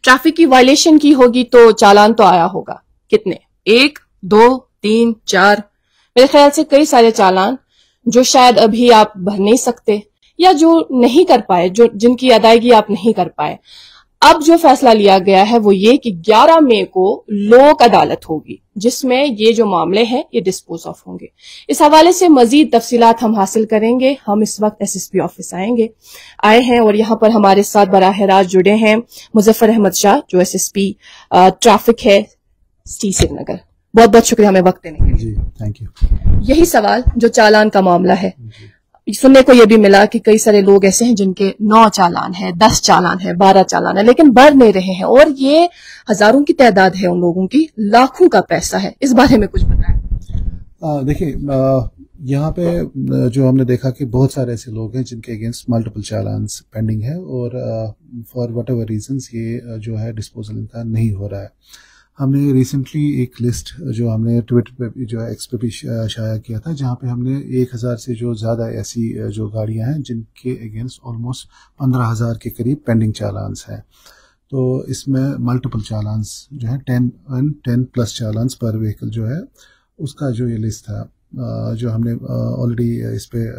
Traffic की violation की होगी तो चालान तो आया होगा, कितने, 1, 2, 3, 4, मेरे ख्याल से कई सारे चालान जो शायद अभी आप भर नहीं सकते या जो नहीं कर पाए, जो जिनकी अदायगी आप नहीं कर पाए। अब जो फैसला लिया गया है वो ये कि 11 मई को लोक अदालत होगी जिसमें ये जो मामले हैं ये डिस्पोज ऑफ होंगे। इस हवाले से मजीद तफसीलात हम हासिल करेंगे। हम इस वक्त एसएसपी ऑफिस आए हैं और यहाँ पर हमारे साथ बराह रास्त जुड़े हैं मुजफ्फर अहमद शाह जो एसएसपी ट्रैफिक है टी श्रीनगर। बहुत बहुत शुक्रिया हमें वक्त देने के लिए। Thank you. यही सवाल जो चालान का मामला है, सुनने को यह भी मिला कि कई सारे लोग ऐसे हैं जिनके 9 चालान है, 10 चालान है, 12 चालान है, लेकिन भर नहीं रहे हैं और ये हजारों की तादाद है उन लोगों की, लाखों का पैसा है। इस बारे में कुछ बताएं। देखिए, यहाँ पे जो हमने देखा कि बहुत सारे ऐसे लोग हैं जिनके अगेंस्ट मल्टीपल चालान्स पेंडिंग है और फॉर वट एवर रीजंस ये जो है डिस्पोजल इनका नहीं हो रहा है। हमने रिसेंटली एक लिस्ट जो हमने ट्विटर पे जो है एक्स पे भी शाया किया था, जहाँ पे हमने 1000 से जो ज़्यादा ऐसी जो गाड़ियाँ हैं जिनके अगेंस्ट ऑलमोस्ट 15,000 के करीब पेंडिंग चालान्स हैं। तो इसमें मल्टीपल चालान्स जो है 10 प्लस चालान्स पर व्हीकल जो है उसका जो ये लिस्ट था जो हमने ऑलरेडी इस पे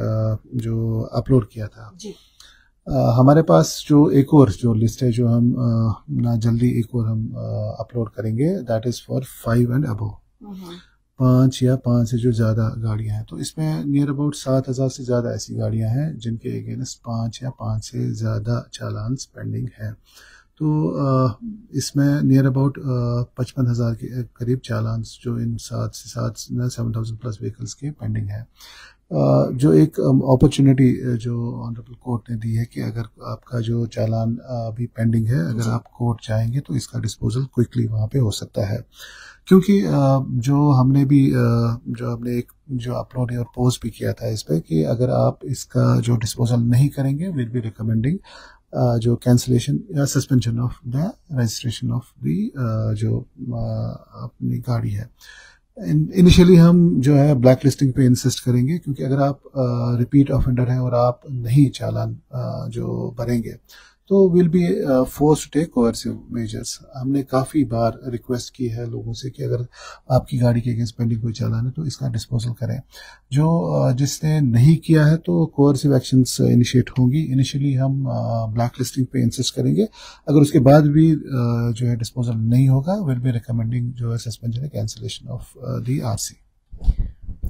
जो अपलोड किया था जी। हमारे पास जो एक और जो लिस्ट है जो हम ना जल्दी एक और हम अपलोड करेंगे, that is for 5 and above, 5 या 5 से जो ज़्यादा गाड़ियां हैं। तो इसमें नियर अबाउट 7,000 से ज़्यादा ऐसी गाड़ियां हैं जिनके अगेंस्ट 5 या 5 से ज़्यादा चालान्स पेंडिंग है। तो इसमें नियर अबाउट 55,000 के करीब चालान्स जो इन 7,000 प्लस व्हीकल्स के पेंडिंग है। जो एक अपॉर्चुनिटी जो ऑनरेबल कोर्ट ने दी है कि अगर आपका जो चालान अभी पेंडिंग है, अगर आप कोर्ट जाएंगे तो इसका डिस्पोजल क्विकली वहाँ पे हो सकता है। क्योंकि जो हमने भी जो हमने एक जो अपलोड और पोस्ट भी किया था इस पे कि अगर आप इसका जो डिस्पोजल नहीं करेंगे, विल बी रिकमेंडिंग जो कैंसिलेशन या suspension of the registration of the जो अपनी गाड़ी है। इनिशियली हम जो है ब्लैक लिस्टिंग पे इंसिस्ट करेंगे, क्योंकि अगर आप रिपीट ऑफेंडर हैं और आप नहीं चालान जो भरेंगे तो will be force to take coercive measures. हमने काफ़ी बार रिक्वेस्ट की है लोगों से कि अगर आपकी गाड़ी के अगेंस्ट पेंडिंग कोई चालान है तो इसका डिस्पोजल करें। जो जिसने नहीं किया है तो कोअर्सिव एक्शंस इनिशिएट होंगी। इनिशियली हम ब्लैक लिस्टिंग पे इंसिस्ट करेंगे, अगर उसके बाद भी जो है डिस्पोजल नहीं होगा, विल बी रिकमेंडिंग जो है सस्पेंशन या कैंसिलेशन ऑफ द आरसी।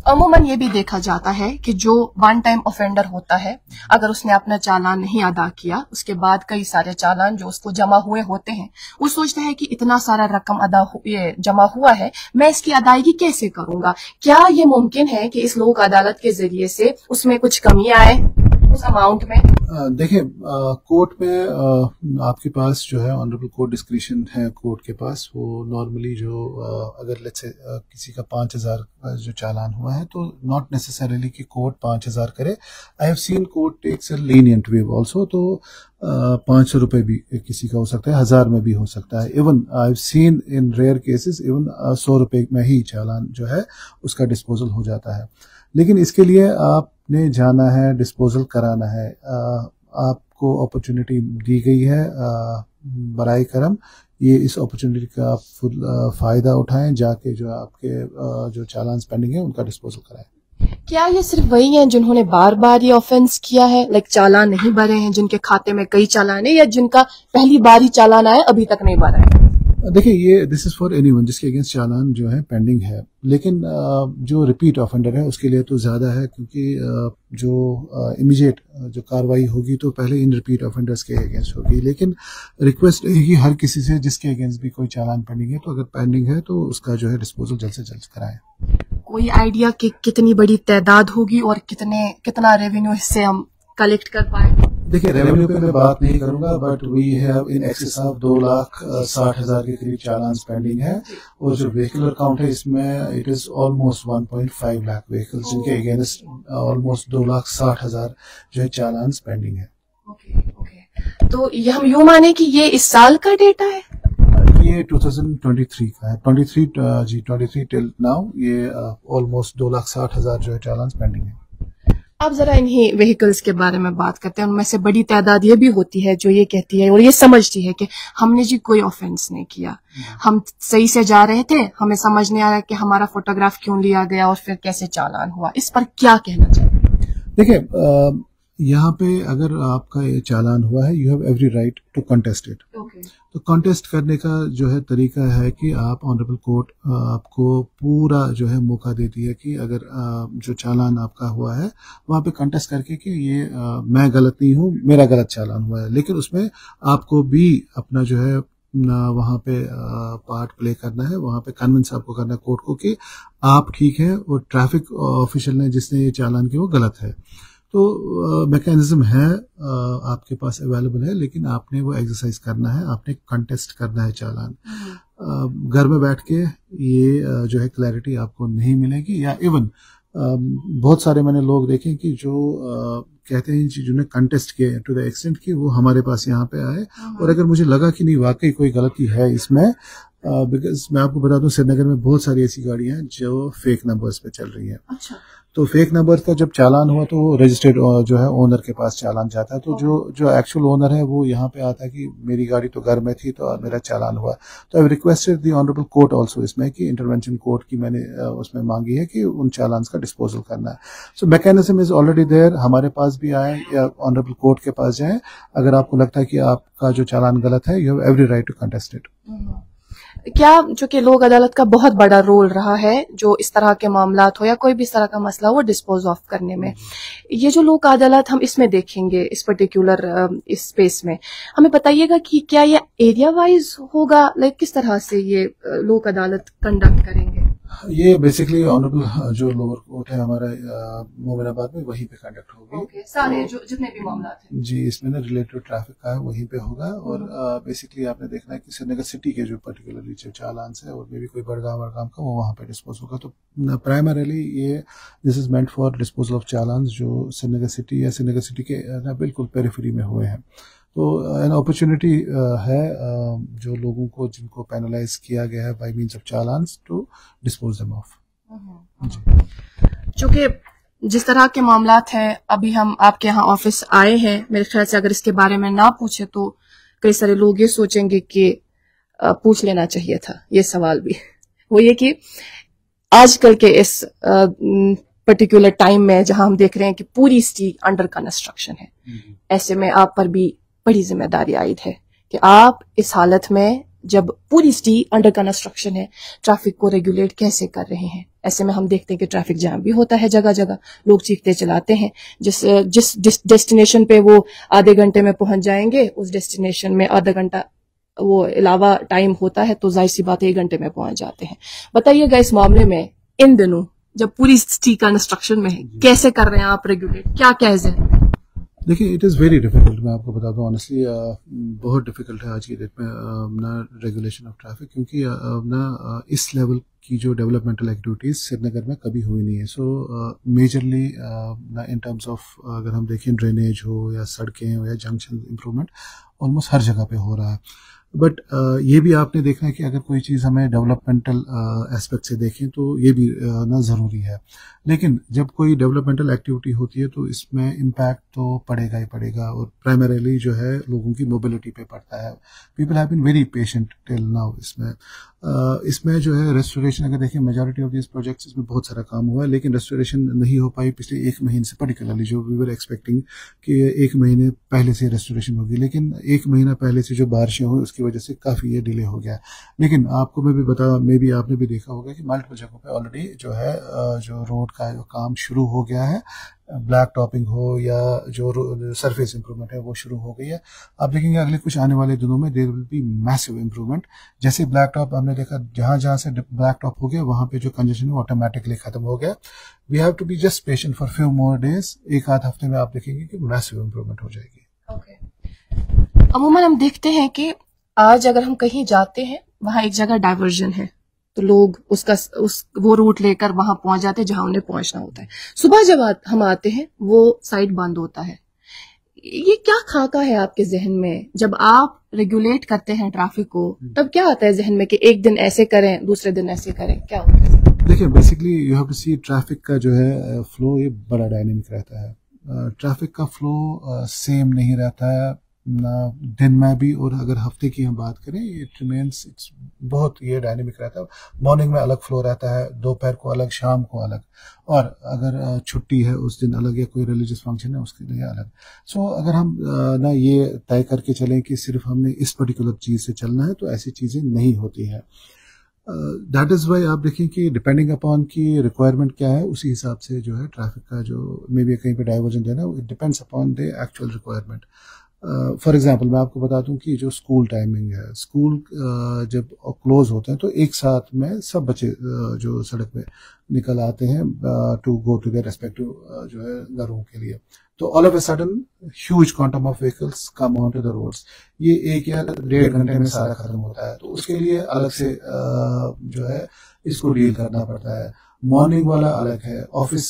अमूमन ये भी देखा जाता है कि जो वन टाइम ऑफेंडर होता है, अगर उसने अपना चालान नहीं अदा किया, उसके बाद कई सारे चालान जो उसको जमा हुए होते हैं, वो सोचता है कि इतना सारा रकम ये जमा हुआ है, मैं इसकी अदायगी कैसे करूंगा। क्या ये मुमकिन है कि इस लोक अदालत के जरिए से उसमें कुछ कमी आए उस अमाउंट में? देखिए, कोर्ट में आपके पास जो है ऑनरेबल कोर्ट डिस्क्रिशन है कोर्ट के पास। वो नॉर्मली जो अगर लेट्स से किसी का 5,000 का जो चालान हुआ है तो नॉट नेसेसरीली कि कोर्ट 5,000 करे। I have seen court takes a lenient way also, तो 500 रुपए भी किसी का हो सकता है, 1,000 में भी हो सकता है। Even I have seen in rare cases even 100 रुपए में ही चालान जो है उसका डिस्पोजल हो जाता है। लेकिन इसके लिए आपने जाना है, डिस्पोजल कराना है, आपको अपॉर्चुनिटी दी गई है, बराए करम ये इस अपॉर्चुनिटी का आप फुल फायदा उठाएं, जाके जो आपके जो चालान पेंडिंग है उनका डिस्पोजल कराएं। क्या ये सिर्फ वही हैं जिन्होंने बार बार ये ऑफेंस किया है, लाइक चालान नहीं भरे हैं, जिनके खाते में कई चालान है, या जिनका पहली बार ही चालान आया अभी तक नहीं भरा है? देखिए, ये दिस इज फॉर एनीवन जिसके अगेंस्ट चालान जो है पेंडिंग है। लेकिन जो रिपीट ऑफेंडर है उसके लिए तो ज़्यादा है, क्योंकि जो इमीडिएट जो कार्रवाई होगी तो पहले इन रिपीट ऑफेंडर्स के अगेंस्ट होगी। लेकिन रिक्वेस्ट रहेगी हर किसी से जिसके अगेंस्ट भी कोई चालान पेंडिंग है, तो अगर पेंडिंग है तो उसका जो है डिस्पोजल जल्द से जल्द कराएं। कोई आइडिया कि कितनी बड़ी तादाद होगी और कितना रेवेन्यू इससे हम कलेक्ट कर पाए? देखिए, रेवेन्यू पे मैं बात नहीं करूंगा, but we have in excess of 2,60,000 के करीब चालान पेंडिंग है। और जो व्हीकल काउंट है इसमें it is almost 1.5 lakh vehicles, जिनके अगेंस्ट ऑलमोस्ट 2,60,000 जो है चालान पेंडिंग है। ओके। तो ये हम यूं माने कि ये इस साल का डेटा है? ये 2023 का है, 23 टिल नाउ ये ऑलमोस्ट 2,60,000 जो है चालान पेंडिंग है। आप जरा इन्हीं व्हीकल्स के बारे में बात करते हैं। उनमें से बड़ी तादाद ये भी होती है जो ये कहती है और ये समझती है कि हमने जी कोई ऑफेंस नहीं किया, हम सही से जा रहे थे, हमें समझ नहीं आ रहा कि हमारा फोटोग्राफ क्यों लिया गया और फिर कैसे चालान हुआ। इस पर क्या कहना चाहिए? देखिए, यहाँ पे अगर आपका ये चालान हुआ है, you have every right to contest it. तो कंटेस्ट करने का जो है तरीका है कि आप ऑनरेबल कोर्ट आपको पूरा जो है मौका देती है कि अगर जो चालान आपका हुआ है वहाँ पे कंटेस्ट करके कि ये मैं गलत नहीं हूँ, मेरा गलत चालान हुआ है, लेकिन उसमें आपको भी अपना जो है वहाँ पे पार्ट प्ले करना है, वहाँ पे कन्विंस आपको करना है कोर्ट को कि आप ठीक है और ट्रैफिक ऑफिशियल ने जिसने ये चालान किया वो गलत है। तो मैकेनिज्म है आपके पास अवेलेबल है, लेकिन आपने वो एक्सरसाइज करना है, आपने कंटेस्ट करना है चालान। घर में बैठ के ये जो है क्लैरिटी आपको नहीं मिलेगी। या इवन बहुत सारे मैंने लोग देखे कि जो कहते हैं जिन्होंने कंटेस्ट किए टू द एक्सटेंट कि वो हमारे पास यहाँ पे आए और अगर मुझे लगा कि नहीं वाकई कोई गलती है इसमें, बिकॉज मैं आपको बता दूं श्रीनगर में बहुत सारी ऐसी गाड़ियां हैं जो फेक नंबर्स पे चल रही हैं। अच्छा। तो फेक नंबर का जब चालान हुआ तो रजिस्टर्ड जो है ओनर के पास चालान जाता है। तो जो एक्चुअल ओनर है वो यहाँ पे आता है कि मेरी गाड़ी तो घर में थी तो मेरा चालान हुआ। तो I requested the honourable court also इसमें कि इंटरवेंशन कोर्ट की मैंने उसमें मांगी है कि उन चालान का डिस्पोजल करना है। सो मैकेनिज्म इज ऑलरेडी देयर, हमारे पास भी आए या ऑनरेबल कोर्ट के पास जाए। अगर आपको लगता है कि आपका जो चालान गलत है, you have every right to contest it. क्या जो कि लोक अदालत का बहुत बड़ा रोल रहा है जो इस तरह के मामलात हो या कोई भी इस तरह का मसला हो डिस्पोज ऑफ करने में, ये जो लोक अदालत हम इसमें देखेंगे इस पर्टिकुलर इस स्पेस में, हमें बताइएगा कि क्या ये एरिया वाइज होगा, लाइक किस तरह से ये लोक अदालत कंडक्ट करेंगे? ये बेसिकली ऑनरेबल जो लोअर कोर्ट है हमारा मोमिनाबाद में वहीं पे कंडक्ट होगी। सारे जो जितने भी मामलात हैं जी इसमें ना रिलेटेड ट्रैफिक का है वहीं पे होगा। और बेसिकली आपने देखना है कि श्रीनगर सिटी के जो पर्टिकुलरली जो चालान है और मे भी कोई बड़गाम का वो वहाँ पे डिस्पोज होगा। तो प्राइमरीली ये this is meant for disposal of challan जो श्रीनगर सिटी या श्रीनगर सिटी के ना बिल्कुल पेरिफेरी में हुए हैं। तो एन अपॉर्चुनिटी है जो लोगों को जिनको पेनलाइज किया गया है बाय मींस ऑफ चालान्स टू डिस्पोज देम ऑफ। चूंकि जिस तरह के मामलात हैं, अभी हम आपके यहाँ ऑफिस आए हैं, मेरे ख्याल से अगर इसके बारे में ना पूछे तो कई सारे लोग ये सोचेंगे कि पूछ लेना चाहिए था ये सवाल भी। वो ये कि आजकल के इस पर्टिकुलर टाइम में जहां हम देख रहे हैं कि पूरी सिटी अंडर कंस्ट्रक्शन है, ऐसे में आप पर भी बड़ी जिम्मेदारी आयद है कि आप इस हालत में जब पूरी सिटी अंडर कंस्ट्रक्शन है ट्रैफिक को रेगुलेट कैसे कर रहे हैं। ऐसे में हम देखते हैं कि ट्रैफिक जैम भी होता है, जगह जगह लोग चीखते चलाते हैं। जिस डेस्टिनेशन पे वो आधे घंटे में पहुंच जाएंगे उस डेस्टिनेशन में आधा घंटा वो अलावा टाइम होता है, तो जाहिर सी बात 1 घंटे में पहुंच जाते हैं। बताइएगा इस मामले में इन दिनों जब पूरी सिटी कंस्ट्रक्शन में है कैसे कर रहे हैं आप रेगुलेट, क्या कहते हैं? देखिए इट इज़ वेरी डिफिकल्ट, मैं आपको बता दूं ऑनेस्टली बहुत डिफिकल्ट है आज की डेट में ना रेगुलेशन ऑफ ट्रैफिक, क्योंकि ना इस लेवल की जो डेवलपमेंटल एक्टिविटीज़ श्रीनगर में कभी हुई नहीं है। सो मेजरली ना इन टर्म्स ऑफ अगर हम देखें ड्रेनेज हो या सड़कें हो या जंक्शन इम्प्रूवमेंट ऑलमोस्ट हर जगह पे हो रहा है। बट ये भी आपने देखना है कि अगर कोई चीज़ हमें डेवलपमेंटल एस्पेक्ट से देखें तो ये भी ना ज़रूरी है, लेकिन जब कोई डेवलपमेंटल एक्टिविटी होती है तो इसमें इम्पैक्ट तो पड़ेगा ही पड़ेगा और प्राइमरीली जो है लोगों की मोबिलिटी पे पड़ता है। People have been very patient till now. इसमें जो है रेस्टोरेशन अगर देखें मेजॉरिटी ऑफ दिस प्रोजेक्ट्स इसमें बहुत सारा काम हुआ है, लेकिन रेस्टोरेशन नहीं हो पाई पिछले 1 महीने से। पर्टिकुलरली जो वी वर एक्सपेक्टिंग कि 1 महीने पहले से रेस्टोरेशन होगी, लेकिन 1 महीना पहले से जो बारिशें हुई उसकी वजह से काफ़ी ये डिले हो गया। लेकिन आपको मैं भी आपने भी देखा होगा कि मल्टीपल जगहों पे ऑलरेडी जो है जो रोड का जो काम शुरू हो गया है, ब्लैक टॉपिंग हो या जो सरफेस इंप्रूवमेंट है वो शुरू हो गई है। आप देखेंगे अगले कुछ आने वाले दिनों में there will be massive improvement. जैसे ब्लैक टॉप हमने देखा जहां से ब्लैक टॉप हो गया वहां पे जो कंजेशन है ऑटोमेटिकली खत्म हो गया। We have to be just patient for few more days. 1-8 हफ्ते में आप देखेंगे कि मैसिव इंप्रूवमेंट हो जाएगी। अमूमन हम देखते हैं कि आज अगर हम कहीं जाते हैं वहां एक जगह डाइवर्जन है तो लोग वो रूट लेकर वहां पहुंच जाते हैं जहां उन्हें पहुंचना होता है। सुबह जब हम आते हैं वो साइड बंद होता है। ये क्या खाका है आपके जहन में जब आप रेगुलेट करते हैं ट्रैफिक को? तब क्या आता है जहन में कि एक दिन ऐसे करें दूसरे दिन ऐसे करें, क्या होता है? देखिए basically you have to see traffic का जो है फ्लो ये बड़ा डायनेमिक रहता है। ट्रैफिक का फ्लो सेम नहीं रहता है ना दिन में भी, और अगर हफ्ते की हम बात करें इट रिमेन्स इट्स बहुत ये डायनेमिक रहता है। मॉर्निंग में अलग फ्लो रहता है, दोपहर को अलग, शाम को अलग, और अगर छुट्टी है उस दिन अलग या कोई रिलीजियस फंक्शन है उसके लिए अलग। सो अगर हम ना ये तय करके चलें कि सिर्फ हमने इस पर्टिकुलर चीज से चलना है तो ऐसी चीजें नहीं होती है। दैट इज वाई आप देखें कि डिपेंडिंग अपॉन की रिक्वायरमेंट क्या है उसी हिसाब से जो है ट्रैफिक का जो मे बी कहीं पे डाइवर्जन देना it depends upon the actual requirement. For example मैं आपको बता दूं कि जो स्कूल टाइमिंग है, स्कूल जब क्लोज होते हैं तो एक साथ में सब बच्चे जो सड़क पे निकल आते हैं to go to their respective जो है घरों के लिए, तो all of a sudden huge quantum of vehicles come on to the roads. ये 1 या 1.5 घंटे में सारा खत्म होता है, तो उसके लिए अलग से जो है इसको डील करना पड़ता है। मॉर्निंग वाला अलग है, ऑफिस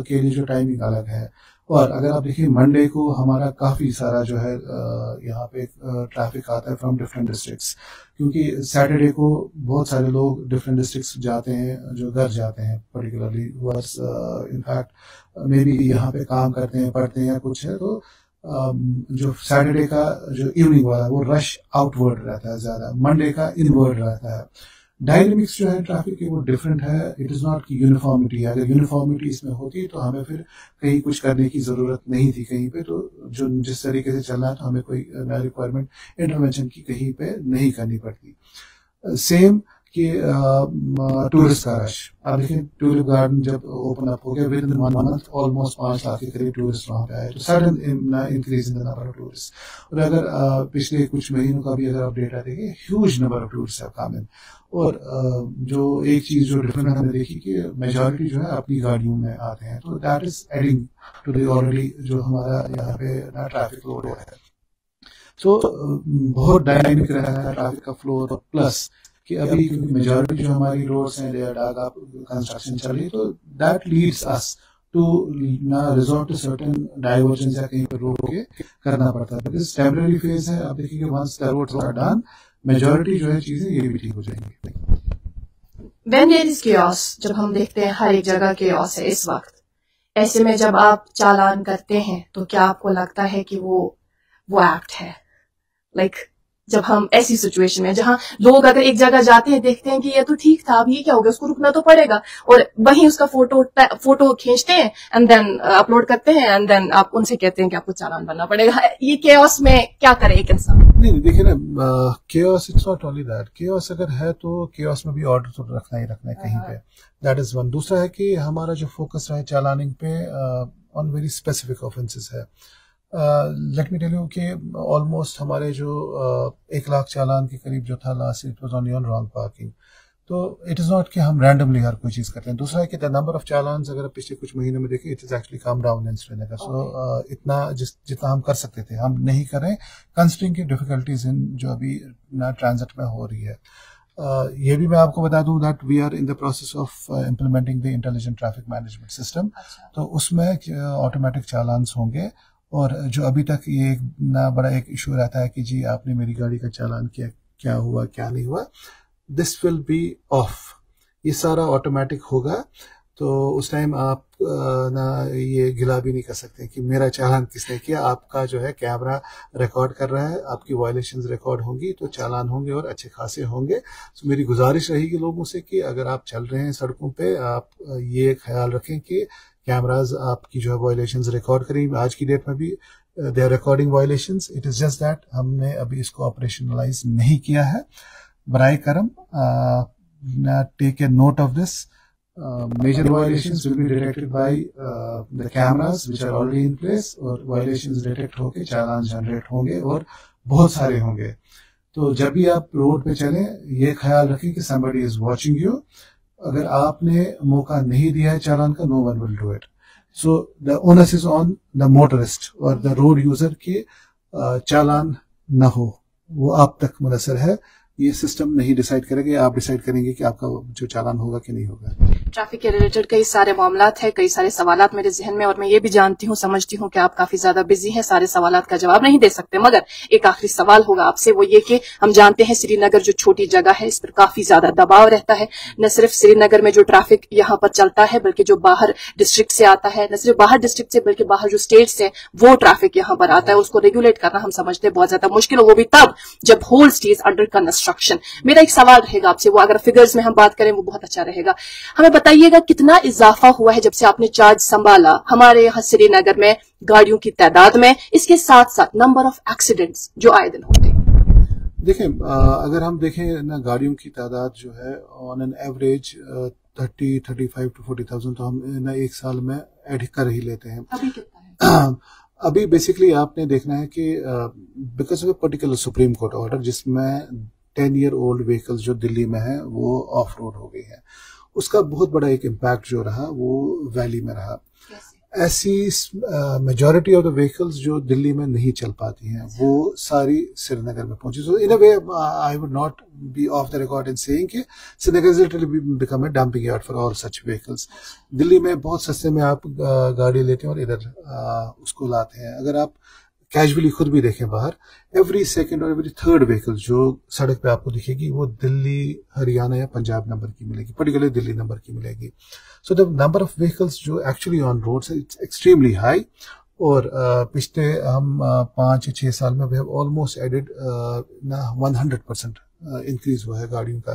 के लिए जो टाइमिंग अलग है। और अगर आप देखिए मंडे को हमारा काफी सारा जो है यहाँ पे ट्रैफिक आता है फ्रॉम डिफरेंट डिस्ट्रिक्ट्स, क्योंकि सैटरडे को बहुत सारे लोग डिफरेंट डिस्ट्रिक्ट्स जाते हैं, जो घर जाते हैं particularly worse in fact maybe यहाँ पे काम करते हैं, पढ़ते हैं, कुछ है, तो जो सैटरडे का जो इवनिंग वाला वो रश आउटवर्ड रहता है ज्यादा, मंडे का इनवर्ड रहता है। डायनेमिक्स जो है ट्रैफिक की वो डिफरेंट है। इट इज नॉट की यूनिफॉर्मिटी है, अगर यूनिफॉर्मिटी इसमें होती तो हमें फिर कहीं कुछ करने की जरूरत नहीं थी कहीं पे, तो जो जिस तरीके से चलना है तो हमें कोई रिक्वायरमेंट इंटरवेंशन की कहीं पे नहीं करनी पड़ती। सेम कि टूरिस्ट का रश, आप देखें ट्यूलिप गार्डन जब ओपन अप हो गया with in 1 month almost 5 lakh के करीब टूरिस्ट वहां पे आए, तो sudden increase in the number of tourist. और अगर पिछले कुछ महीनों का भी अगर आप डेटा देखें, huge number of tourist have come in. और जो एक चीज जो डिफरेंट हमने देखी कि मेजॉरिटी जो है अपनी गाड़ियों में आते हैं, तो that is adding to the already जो हमारा यहाँ पे ट्रैफिक लोड है। सो बहुत डायनामिक रहता है ट्रैफिक का फ्लो। प्लस कि अभी क्योंकि मेजॉरिटी जो हमारी रोड्स हैं कंस्ट्रक्शन चल रही है, तो that leads us to resort to certain diversion या कहीं पर रोक के करना पड़ता है। दिस टेम्पररी फेज है। आप देखिए once the roads are done majority जो है चीजें ये भी ठीक हो जाएंगी। When there is chaos, जब हम देखते हैं हर एक जगह chaos है इस वक्त, ऐसे में जब आप चालान करते हैं तो क्या आपको लगता है कि वो एक्ट है? लाइक जब हम ऐसी सिचुएशन में जहां लोग अगर एक जगह जाते हैं, देखते हैं कि ये तो ठीक था, अब ये क्या हो गया, उसको रुकना तो पड़ेगा, और वहीं उसका फोटो खींचते हैं एंड देन अपलोड करते हैं एंड देन आप उनसे कहते हैं कि आपको चालान बनना पड़ेगा। ये केओस में क्या करे एक इंसान? नहीं देखिए ना, chaos it's not only that. Chaos अगर है तो केओस में भी ऑर्डर तो रखना ही रखना है कहीं पे, दैट इज वन। दूसरा है कि हमारा जो फोकस है चालानिंग पे ऑन वेरी स्पेसिफिक ऑफेंसेस है। लेट मी टेल यू कि ऑलमोस्ट हमारे जो 1 लाख चालान के करीब जो था last, it was on wrong parking. तो इट इज नॉट कि हम रैंडमली हर कोई चीज करते हैं। दूसरा है कि द नंबर ऑफ चालान अगर पिछले कुछ महीनों में देखें, it is actually come down in Srinagar. So इतना जितना हम कर सकते थे हम नहीं कर रहे, कंसिडरिंग की डिफिकल्टीज इन जो अभी ट्रांजिट में हो रही है। ये भी मैं आपको बता दूं that we are in the process of implementing the intelligent traffic management system. तो उसमें ऑटोमेटिक चालान्स होंगे, और जो अभी तक ये बड़ा एक इशू रहता है कि जी आपने मेरी गाड़ी का चालान किया, क्या हुआ क्या नहीं हुआ, दिस विल बी ऑफ। ये सारा ऑटोमेटिक होगा, तो उस टाइम आप ना ये गिला भी नहीं कर सकते कि मेरा चालान किसने किया। आपका जो है कैमरा रिकॉर्ड कर रहा है, आपकी वायलेशंस रिकॉर्ड होंगी, तो चालान होंगे और अच्छे खासे होंगे। तो मेरी गुजारिश रहेगी लोगों से कि अगर आप चल रहे हैं सड़कों पे, आप ये ख्याल रखें कि कैमराज आपकी जो है वायलेशंस रिकॉर्ड करें। आज की डेट में भी they are recording violations, it is just that हमने अभी इसको ऑपरेशनलाइज नहीं किया है। बराए करम take a note of this. Major violations will be detected by the cameras which are already in place, और violations detect होके चालान जनरेट होंगे और बहुत सारे होंगे। तो जब भी आप रोड पे चलें, ये ख्याल रखें कि somebody is watching you। अगर आपने मौका नहीं दिया है चालान का, no one will do it। So the onus is on the motorist और the road user कि चालान न हो, वो आप तक मुनसर है। ये सिस्टम नहीं डिसाइड करेगा, आप डिसाइड करेंगे कि आपका जो चालान होगा कि नहीं होगा। ट्रैफिक के रिलेटेड कई सारे मामलात है, कई सारे सवालात मेरे जहन में, और मैं ये भी जानती हूँ, समझती हूँ कि आप काफी ज्यादा बिजी हैं, सारे सवालात का जवाब नहीं दे सकते, मगर एक आखिरी सवाल होगा आपसे, वो ये कि हम जानते हैं श्रीनगर जो छोटी जगह है, इस पर काफी ज्यादा दबाव रहता है। न सिर्फ श्रीनगर में जो ट्रैफिक यहाँ पर चलता है, बल्कि जो बाहर डिस्ट्रिक्ट से आता है, न सिर्फ बाहर डिस्ट्रिक्ट से बल्कि बाहर जो स्टेट से वो ट्रैफिक यहाँ पर आता है, उसको रेगुलेट करना हम समझते हैं बहुत ज्यादा मुश्किल हो, वो भी तब जब होल स्टेज अंडर कंस्ट्रक्शन। मेरा एक सवाल रहेगा आपसे, वो अगर फिगर्स में हम बात करें वो बहुत अच्छा रहेगा। हमें बताइएगा कितना इजाफा हुआ है जब से आपने चार्ज संभाला हमारे यहाँ श्रीनगर में गाड़ियों की तादाद में, इसके साथ साथ नंबर ऑफ एक्सीडेंट्स जो आए दिन होते हैं। देखें, अगर हम देखें ना, गाड़ियों की तादाद जो है ऑन एन एवरेज 35 to 40,000 तो हम ना एक साल में ऐड कर ही लेते हैं। अभी कितना है? अभी बेसिकली आपने देखना है कि because of a particular supreme court order जिसमें 10-year old व्हीकल्स जो दिल्ली में है वो ऑफ रोड हो गई है, उसका बहुत बड़ा एक इम्पैक्ट जो रहा वो वैली में रहा। ऐसी मेजॉरिटी ऑफ द व्हीकल्स जो दिल्ली में नहीं चल पाती हैं वो सारी श्रीनगर में पहुंची। So in a way I would not be off the record in saying कि Srinagar is literally become a dumping yard for all such vehicles. Delhi में बहुत सस्ते में आप गाड़ी लेते हैं और इधर उसको लाते हैं। अगर आप कैजुअली खुद भी देखें बाहर, एवरी सेकंड और एवरी थर्ड व्हीकल जो सड़क पे आपको दिखेगी वो दिल्ली, हरियाणा या पंजाब नंबर की मिलेगी, पर्टिकुलरली दिल्ली नंबर की मिलेगी। So the number of vehicles जो actually on roads it's extremely high. और पिछले हम 5 या 6 साल में we have almost added 100% increase हुआ है गाड़ियों का।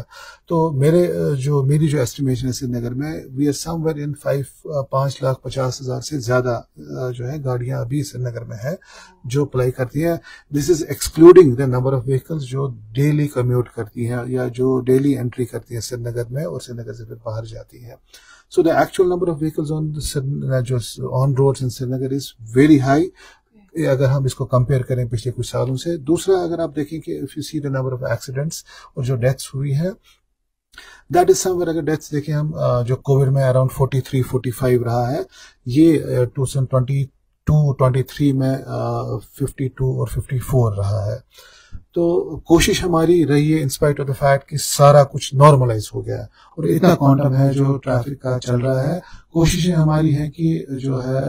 तो मेरी जो एस्टिमेशन है श्रीनगर में, वी आर समवेयर इन 5,50,000 से ज्यादा जो है गाड़ियां अभी श्रीनगर में है जो अप्लाई करती हैं। This is excluding the number of vehicles जो डेली कम्यूट करती हैं या जो डेली एंट्री करती हैं श्रीनगर में और श्रीनगर से फिर बाहर जाती हैं। So the actual number of vehicles on roads in Srinagar is very high अगर हम इसको कंपेयर करें पिछले कुछ सालों से। दूसरा, अगर आप देखें कि if you see the number of accidents और जो डेथ्स हुई है, दैट इज समवेयर, अगर डेथ्स देखें हम जो कोविड में अराउंड 43-45 रहा है, ये 2022-23 में 52 और 54 रहा है। तो कोशिश हमारी रही है इंस्पाइट ऑफ द फैक्ट कि सारा कुछ नॉर्मलाइज हो गया है और इतना क्वांटम है जो ट्रैफिक का चल रहा है, कोशिशें हमारी हैं कि जो है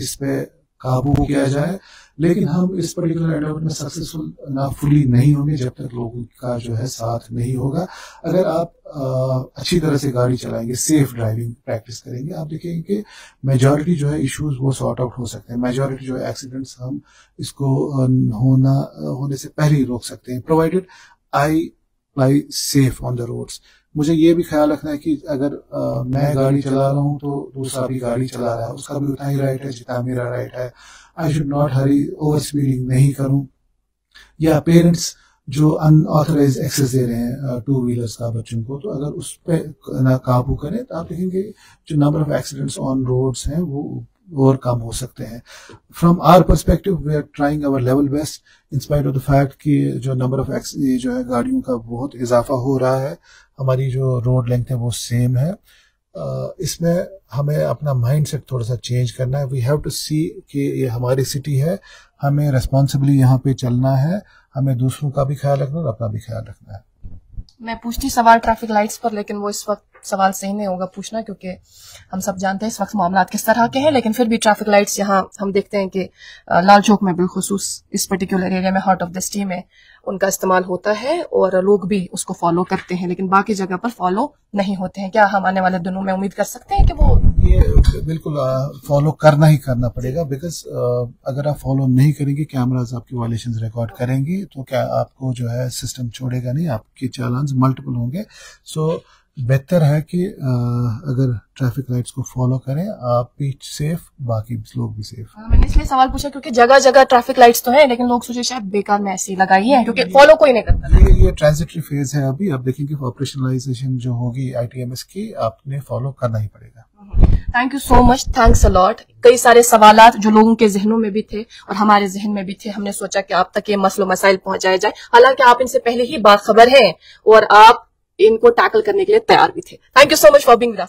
इस पे काबू किया जाए, लेकिन हम इस पर्टिकुलर एंडेवर में सक्सेसफुल ना फुली नहीं होंगे जब तक लोगों का जो है साथ नहीं होगा। अगर आप अच्छी तरह से गाड़ी चलाएंगे, सेफ ड्राइविंग प्रैक्टिस करेंगे, आप देखेंगे कि मेजॉरिटी जो है इश्यूज वो सॉर्ट आउट हो सकते हैं। मेजॉरिटी जो है एक्सीडेंट्स हम इसको होने से पहले ही रोक सकते हैं, provided I fly safe on the roads. मुझे ये भी ख्याल रखना है कि अगर मैं गाड़ी चला रहा हूँ तो दूसरा भी गाड़ी चला रहा है, उसका भी उतना ही राइट है जितना मेरा राइट है। I should not Hari, over speeding नहीं करूं, या पेरेंट्स जो अनऑथराइज एक्सेस दे रहे हैं 2 व्हीलर्स का बच्चों को, तो अगर उस पर ना काबू करें तो आप देखेंगे जो number of accidents on roads हैं वो और कम हो सकते हैं। From our perspective we are trying our level best in spite of the fact कि जो नंबर ऑफ जो है गाड़ियों का बहुत इजाफा हो रहा है, हमारी जो रोड लेंथ है वो सेम है। इसमें हमें अपना माइंडसेट थोड़ा सा चेंज करना है। वी हैव टू सी कि ये हमारी सिटी है, हमें रेस्पॉन्सिबली यहाँ पे चलना है, हमें दूसरों का भी ख्याल रखना और अपना भी ख्याल रखना है। मैं पूछती सवाल ट्रैफिक लाइट्स पर, लेकिन वो इस वक्त सवाल सही नहीं होगा पूछना, क्योंकि हम सब जानते हैं इस वक्त मामला किस तरह के हैं। लेकिन फिर भी ट्रैफिक लाइट्स यहाँ हम देखते हैं कि लाल चौक में बिलखुसूस इस पर्टिकुलर एरिया में, हार्ट ऑफ द सिटी में उनका इस्तेमाल होता है और लोग भी उसको फॉलो करते हैं, लेकिन बाकी जगह पर फॉलो नहीं होते हैं। क्या हम आने वाले दिनों में उम्मीद कर सकते हैं कि वो ये बिल्कुल फॉलो करना ही करना पड़ेगा? बिकॉज अगर आप फॉलो नहीं करेंगे, कैमराज आपकी वायलेशंस रिकॉर्ड करेंगे, तो क्या आपको जो है सिस्टम छोड़ेगा नहीं, आपके चालान मल्टीपल होंगे। सो बेहतर है कि अगर ट्रैफिक लाइट्स को फॉलो करें, आप भी सेफ, बाकी लोग भी सेफ। मैंने इसलिए सवाल पूछा क्योंकि जगह जगह ट्रैफिक लाइट्स तो है, लेकिन लोग सोचे शायद बेकार में ऐसी लगाई है, क्योंकि फॉलो कोई नहीं करता। ये ट्रांजिटरी फेज है अभी, आप देखेंगे ऑपरेशनलाइजेशन जो होगी ITMS की, आपने फॉलो करना ही पड़ेगा। Thank you so much, thanks a lot. कई सारे सवालात जो लोगों के जहनों में भी थे और हमारे जहन में भी थे, हमने सोचा कि आप तक ये मसलो मसाइल पहुंचाए जाए। हालांकि आप इनसे पहले ही बाखबर हैं और आप इनको टैकल करने के लिए तैयार भी थे। Thank you so much for being with us.